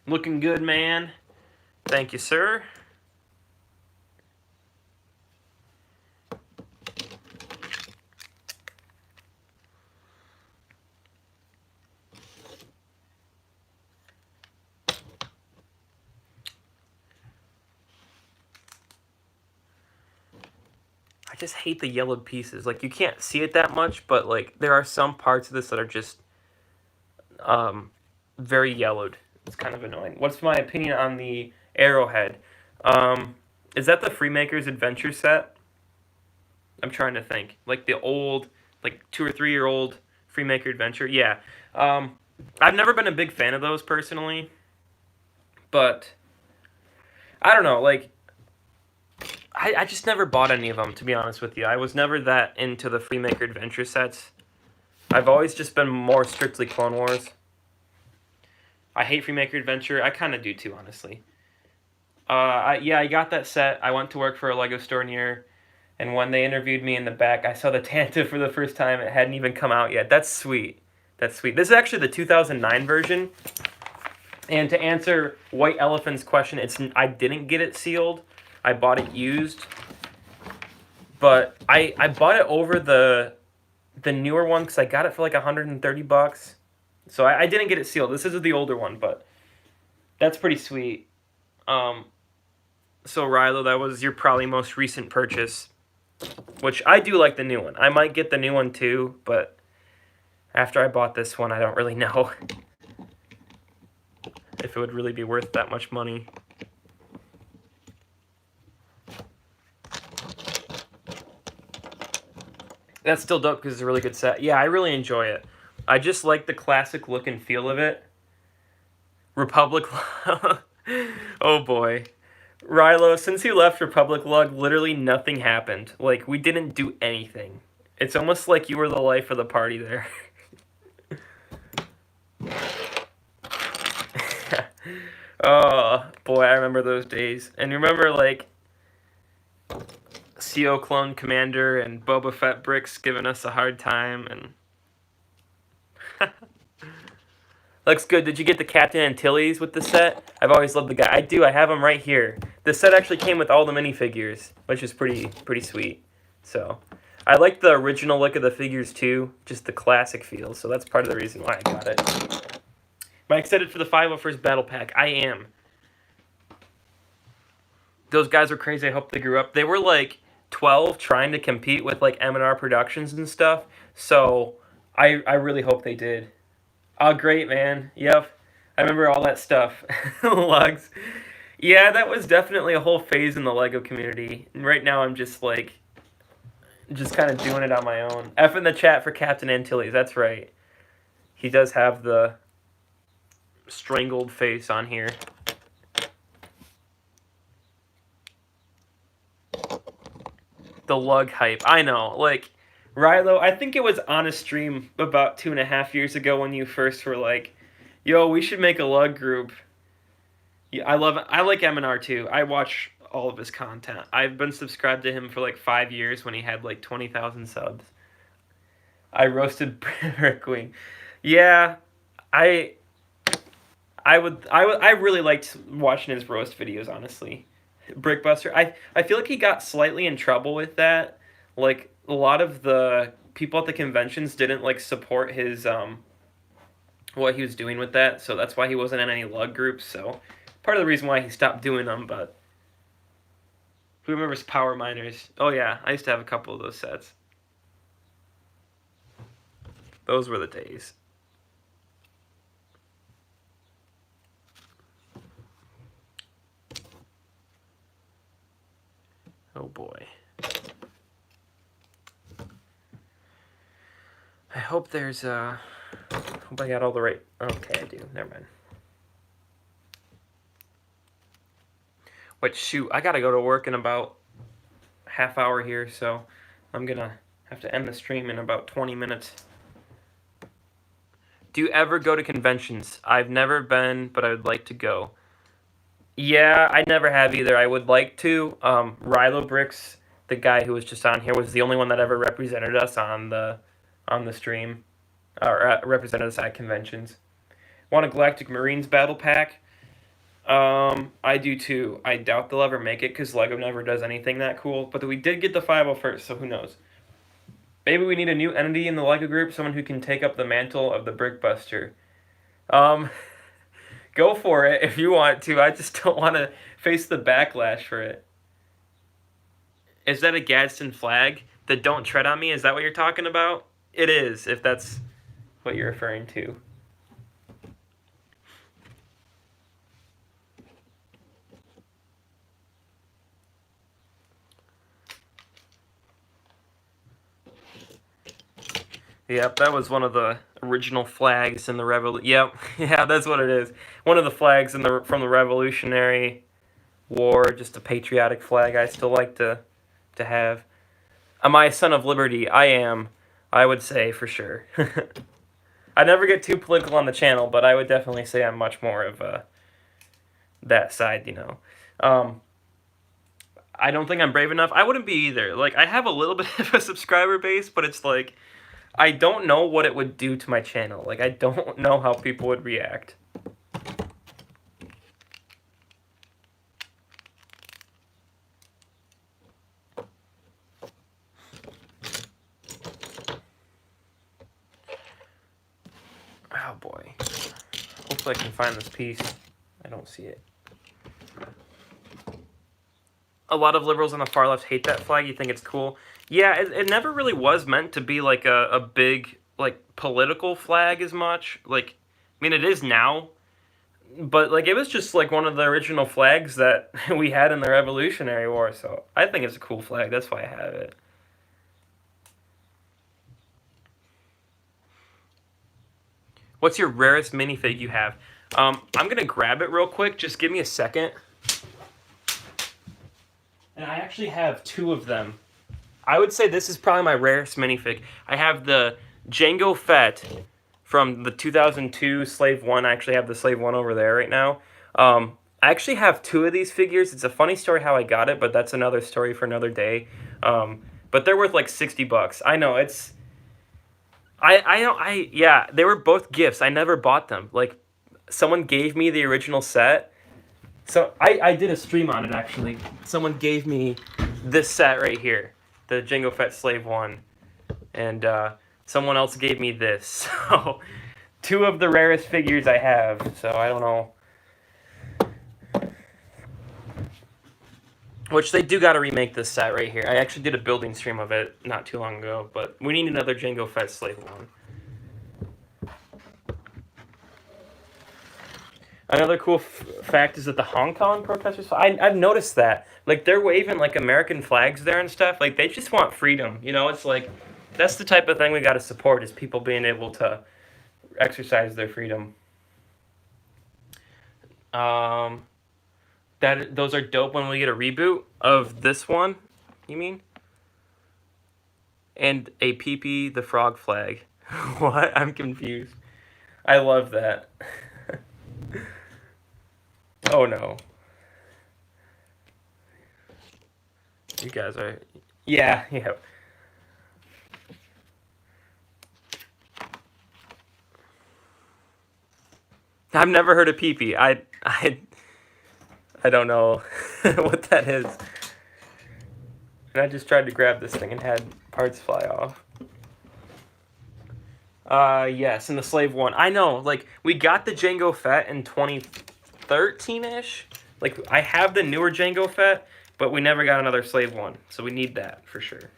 Looking good, man. Thank you, sir. I just hate the yellowed pieces. Like, you can't see it that much, but, like, there are some parts of this that are just um, very yellowed. It's kind of annoying. What's my opinion on the Arrowhead? Um, is that the Freemakers Adventure set? I'm trying to think. Like the old, like 2 or 3 year old Freemaker Adventure. Yeah. Um, I've never been a big fan of those personally, but I don't know. Like, I just never bought any of them, to be honest with you. I was never that into the Freemaker Adventure sets. I've always just been more strictly Clone Wars. I hate Freemaker Adventure. I kind of do too, honestly. Yeah, I got that set. I went to work for a Lego store near, and when they interviewed me in the back, I saw the Tantive for the first time. It hadn't even come out yet. That's sweet. That's sweet. This is actually the 2009 version. And to answer White Elephant's question, I didn't get it sealed. I bought it used. But I bought it over the newer one because I got it for like $130. So I didn't get it sealed. This is the older one, but that's pretty sweet. Um, so Rilo, that was your probably most recent purchase, which I do like the new one. I might get the new one too, but after I bought this one, I don't really know if it would really be worth that much money. That's still dope because it's a really good set. Yeah, I really enjoy it. I just like the classic look and feel of it. Republic. Oh boy. Rilo, since you left Republic Lug, literally nothing happened. Like, we didn't do anything. It's almost like you were the life of the party there. Oh, boy, I remember those days. And remember, like, CO Clone Commander and Boba Fett Bricks giving us a hard time, and... Looks good. Did you get the Captain Antilles with the set? I've always loved the guy. I do. I have him right here. The set actually came with all the minifigures, which is pretty sweet. So, I like the original look of the figures too, just the classic feel. So that's part of the reason why I got it. Am I excited for the 501st Battle Pack? I am. Those guys were crazy. I hope they grew up. They were like 12 trying to compete with like M&R Productions and stuff. So, I really hope they did. Oh, great, man. Yep. I remember all that stuff. Lugs. Yeah, that was definitely a whole phase in the Lego community. And right now I'm just like, just kind of doing it on my own. F in the chat for Captain Antilles. That's right. He does have the strangled face on here. The lug hype. I know. Like, Rilo, I think it was on a stream about 2.5 years ago when you first were like, yo, we should make a lug group. Yeah, I like M&R too. I watch all of his content. I've been subscribed to him for like 5 years when he had like 20,000 subs. I roasted Brick Queen. Yeah, I I really liked watching his roast videos, honestly. Brickbuster. I feel like he got slightly in trouble with that. Like, a lot of the people at the conventions didn't like support his what he was doing with that, so that's why he wasn't in any lug groups. So part of the reason why he stopped doing them. But who remembers Power Miners? Oh yeah, I used to have a couple of those sets. Those were the days. Oh boy. I hope there's hope I got all the right... Okay, I do. Never mind. Wait, shoot. I gotta go to work in about half hour here, so I'm gonna have to end the stream in about 20 minutes. Do you ever go to conventions? I've never been, but I would like to go. Yeah, I never have either. I would like to. Rilo Bricks, the guy who was just on here, was the only one that ever represented us on the stream, or represented us at conventions. Want a Galactic Marines battle pack? I do too. I doubt they'll ever make it because Lego never does anything that cool. But we did get the 501st, so who knows? Maybe we need a new entity in the Lego group, someone who can take up the mantle of the Brickbuster. Um, go for it if you want to. I just don't want to face the backlash for it. Is that a Gadsden flag? The "Don't Tread on Me"? Is that what you're talking about? It is, if that's what you're referring to. Yep, that was one of the original flags in the Revolution. Yep, yeah, that's what it is. One of the flags in the from the Revolutionary War, just a patriotic flag I still like to have. Am I a son of liberty? I am. I would say for sure. I never get too political on the channel, but I would definitely say I'm much more of that side. Um, I don't think I'm brave enough. I wouldn't be either. Like I have a little bit of a subscriber base, but it's like I don't know what it would do to my channel. Like I don't know how people would react. Oh boy. Hopefully I can find this piece. I don't see it. A lot of liberals on the far left hate that flag. You think it's cool? Yeah, it never really was meant to be like a big like political flag as much. Like, I mean, it is now, but like it was just like one of the original flags that we had in the Revolutionary War. So I think it's a cool flag. That's why I have it. What's your rarest minifig you have? I'm gonna grab it real quick. Just give me a second. And I actually have two of them. I would say this is probably my rarest minifig. I have the Jango Fett from the 2002 Slave 1. I actually have the Slave 1 over there right now. I actually have two of these figures. It's a funny story how I got it, but that's another story for another day. But they're worth like $60. I know, it's... yeah, they were both gifts. I never bought them. Like, someone gave me the original set. So, I did a stream on it, actually. Someone gave me this set right here. The Jango Fett Slave 1. And, someone else gave me this. So, two of the rarest figures I have. So, I don't know. Which they do got to remake this set right here. I actually did a building stream of it not too long ago. But we need another Jango Fett Slave 1. Another cool fact is that the Hong Kong protesters, I've noticed that. Like, they're waving, like, American flags there and stuff. Like, they just want freedom. You know, it's like, that's the type of thing we got to support, is people being able to exercise their freedom. Those are dope when we get a reboot of this one, you mean? And a PP the frog flag. What? I'm confused. I love that. Oh no. You guys are... Yeah. I've never heard of PP. I don't know what that is. And I just tried to grab this thing and had parts fly off. Yes, in the Slave 1. I know, like, we got the Jango Fett in 2013-ish. Like, I have the newer Jango Fett, but we never got another Slave 1. So we need that, for sure.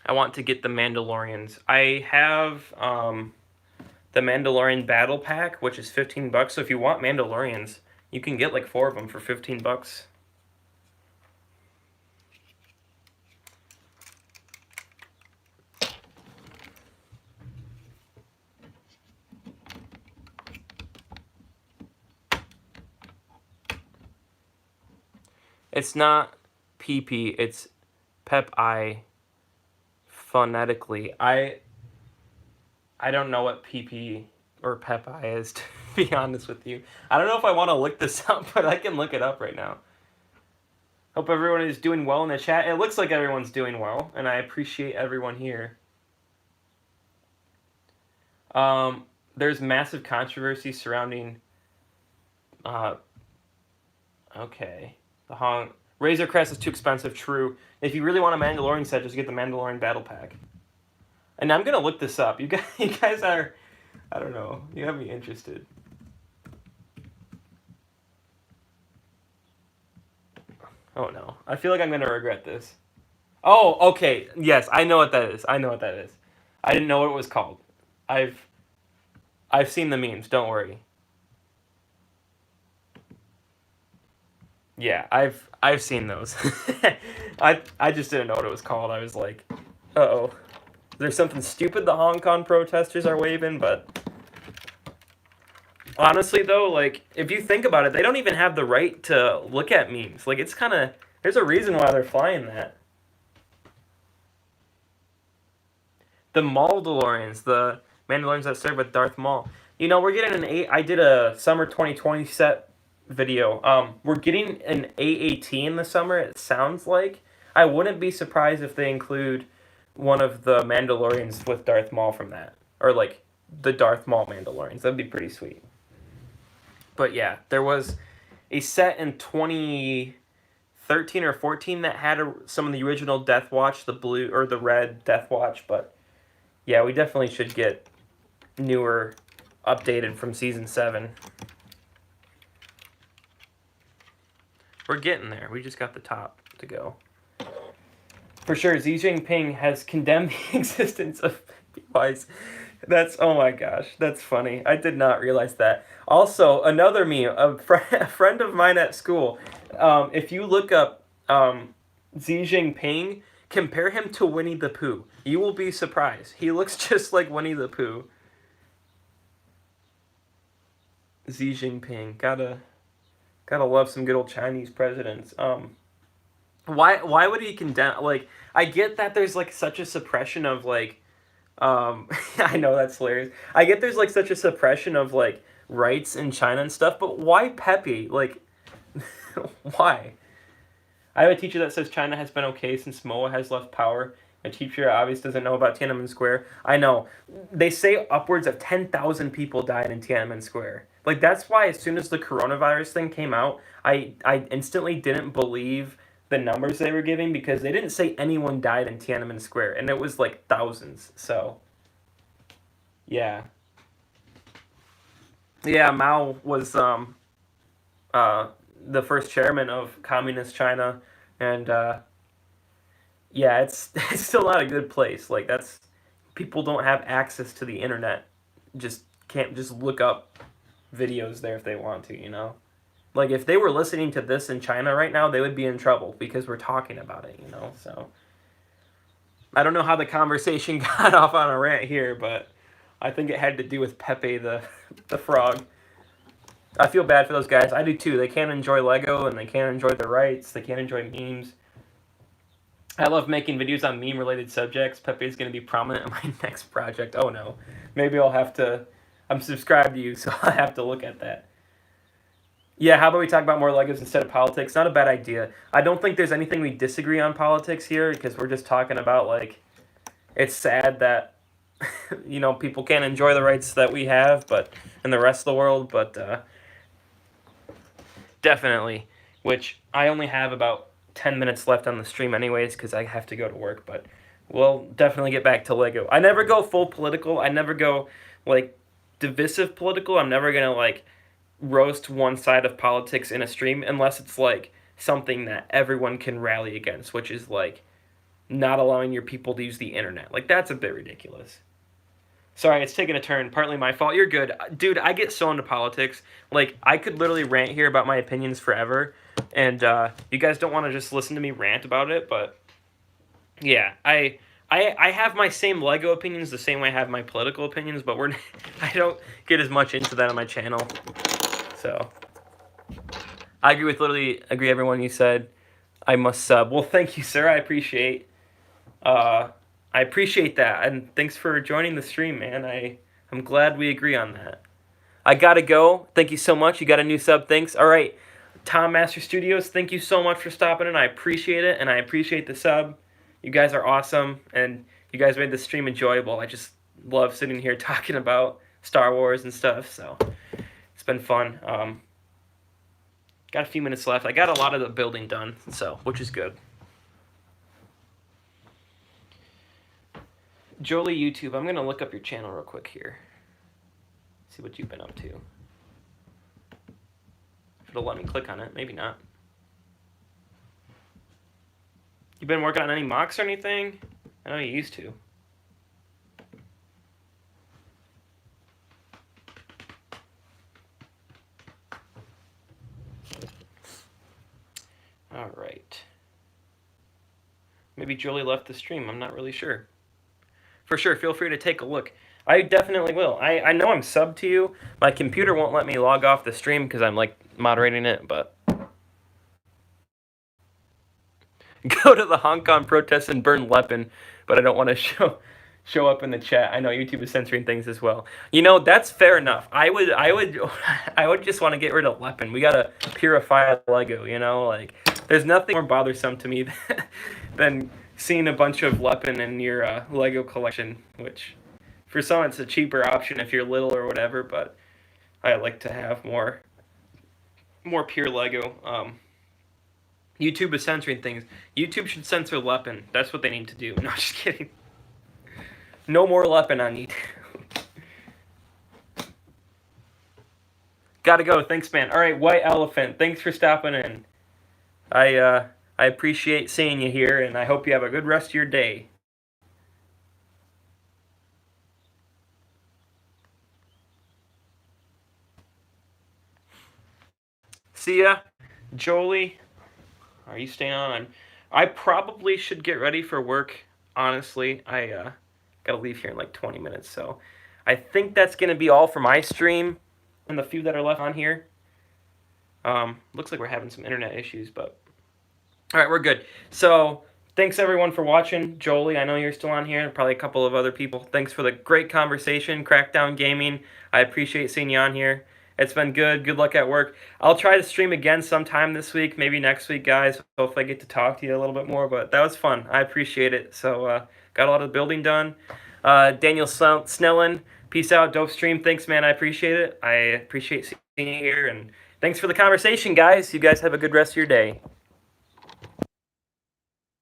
I want to get the Mandalorians. I have, the Mandalorian Battle Pack, which is $15. So if you want Mandalorians, you can get, like, 4 of them for $15. It's not PP, it's Pep-I phonetically. I don't know what PP or Pep-I is, to be honest with you. I don't know if I want to look this up, but I can look it up right now. Hope everyone is doing well in the chat. It looks like everyone's doing well, and I appreciate everyone here. there's massive controversy surrounding. Uh, okay, the Hong Razor Crest is too expensive. True. If you really want a Mandalorian set, just get the Mandalorian Battle Pack. And I'm gonna look this up. You guys are, I don't know. You have me interested. Oh no, I feel like I'm gonna regret this. Oh, okay. Yes, I know what that is. I know what that is. I didn't know what it was called. I've I've seen the memes. Don't worry. Yeah, I've seen those. I just didn't know what it was called. I was like, uh oh, there's something stupid the Hong Kong protesters are waving. But honestly, though, like if you think about it, they don't even have the right to look at memes. Like it's kind of there's a reason why they're flying that. The Mandalorians, the Mandalorians that serve with Darth Maul. You know, we're getting an eight. I did a summer 2020 set video. We're getting an AAT in the summer. It sounds like I wouldn't be surprised if they include one of the Mandalorians with Darth Maul from that, or like the Darth Maul Mandalorians. That'd be pretty sweet. But yeah, there was a set in 2013 or 14 that had some of the original Death Watch, the blue or the red Death Watch, but yeah, we definitely should get newer, updated from season 7. We're getting there. We just got the top to go. For sure, Xi Jinping has condemned the existence of PYs. That's, oh my gosh, that's funny. I did not realize that. Also, another meme, a friend of mine at school, if you look up Xi Jinping, compare him to Winnie the Pooh. You will be surprised. He looks just like Winnie the Pooh. Xi Jinping. Gotta love some good old Chinese presidents. Why would he condemn, like, I get that there's like such a suppression of like I know that's hilarious. I get there's like such a suppression of like rights in China and stuff, but why Pepe? Like why? I have a teacher that says China has been okay since Moa has left power. A teacher obviously doesn't know about Tiananmen Square. I know. They say upwards of 10,000 people died in Tiananmen Square. Like, that's why as soon as the coronavirus thing came out, I instantly didn't believe the numbers they were giving because they didn't say anyone died in Tiananmen Square. And it was, like, thousands. So, yeah. Yeah, Mao was the first chairman of Communist China. And, yeah, it's it's still not a good place. Like that's people don't have access to the internet. Just can't just look up videos there if they want to, you know? Like if they were listening to this in China right now, they would be in trouble because we're talking about it, you know? So I don't know how the conversation got off on a rant here, but I think it had to do with Pepe the frog. I feel bad for those guys. I do too. They can't enjoy Lego and they can't enjoy the rights. They can't enjoy memes. I love making videos on meme-related subjects. Pepe is going to be prominent in my next project. Oh no. Maybe I'll have to... I'm subscribed to you, so I have to look at that. Yeah, how about we talk about more Legos instead of politics? Not a bad idea. I don't think there's anything we disagree on politics here, because we're just talking about, like... It's sad that, you know, people can't enjoy the rights that we have, but... in the rest of the world, but, definitely. Which, I only have about 10 minutes left on the stream anyways because I have to go to work, but we'll definitely get back to Lego. I never go full political. I never go, like, divisive political. I'm never going to, like, roast one side of politics in a stream unless it's, like, something that everyone can rally against, which is, like, not allowing your people to use the internet. Like, that's a bit ridiculous. Sorry, it's taking a turn. Partly my fault. You're good. Dude, I get so into politics. Like, I could literally rant here about my opinions forever. And you guys don't want to just listen to me rant about it, but yeah, I have my same Lego opinions the same way I have my political opinions, but I don't get as much into that on my channel. So I agree everyone you said. I must sub. Well, thank you, sir. I appreciate that, and thanks for joining the stream, man. I'm glad we agree on that. I gotta go. Thank you so much. You got a new sub. Thanks. All right. Tom Master Studios, thank you so much for stopping in. I appreciate it, and I appreciate the sub. You guys are awesome, and you guys made the stream enjoyable. I just love sitting here talking about Star Wars and stuff. So it's been fun. Got a few minutes left. I got a lot of the building done, so which is good. Jolie YouTube, I'm gonna look up your channel real quick here. See what you've been up to. If it'll let me click on it, maybe not. You been working on any mocks or anything? I know you used to. All right. Maybe Jolie left the stream. I'm not really sure. For sure, feel free to take a look. I definitely will. I know I'm subbed to you. My computer won't let me log off the stream because I'm like moderating it, but go to the Hong Kong protests and burn Leppin, but I don't want to show up in the chat. I know YouTube is censoring things as well. You know, that's fair enough. I would just want to get rid of Leppin. We gotta purify Lego. You know, like there's nothing more bothersome to me than seeing a bunch of Leppin in your Lego collection, which for some it's a cheaper option if you're little or whatever, but I like to have more pure Lego. YouTube is censoring things. YouTube should censor Leppin. That's what they need to do. No, just kidding. No more Leppin on YouTube. Gotta go. Thanks, man. All right, White Elephant. Thanks for stopping in. I appreciate seeing you here, and I hope you have a good rest of your day. See ya. Jolie, are you staying on? I probably should get ready for work, honestly. I gotta leave here in like 20 minutes, so I think that's gonna be all for my stream and the few that are left on here. Looks like we're having some internet issues, but all right, we're good. So thanks everyone for watching. Jolie, I know you're still on here, and probably a couple of other people. Thanks for the great conversation. Crackdown Gaming, I appreciate seeing you on here. It's been good. Good luck at work. I'll try to stream again sometime this week, maybe next week, guys. Hopefully I get to talk to you a little bit more, but that was fun. I appreciate it. So got a lot of the building done. Daniel Snellen, peace out. Dope stream. Thanks, man. I appreciate it. I appreciate seeing you here, and thanks for the conversation, guys. You guys have a good rest of your day.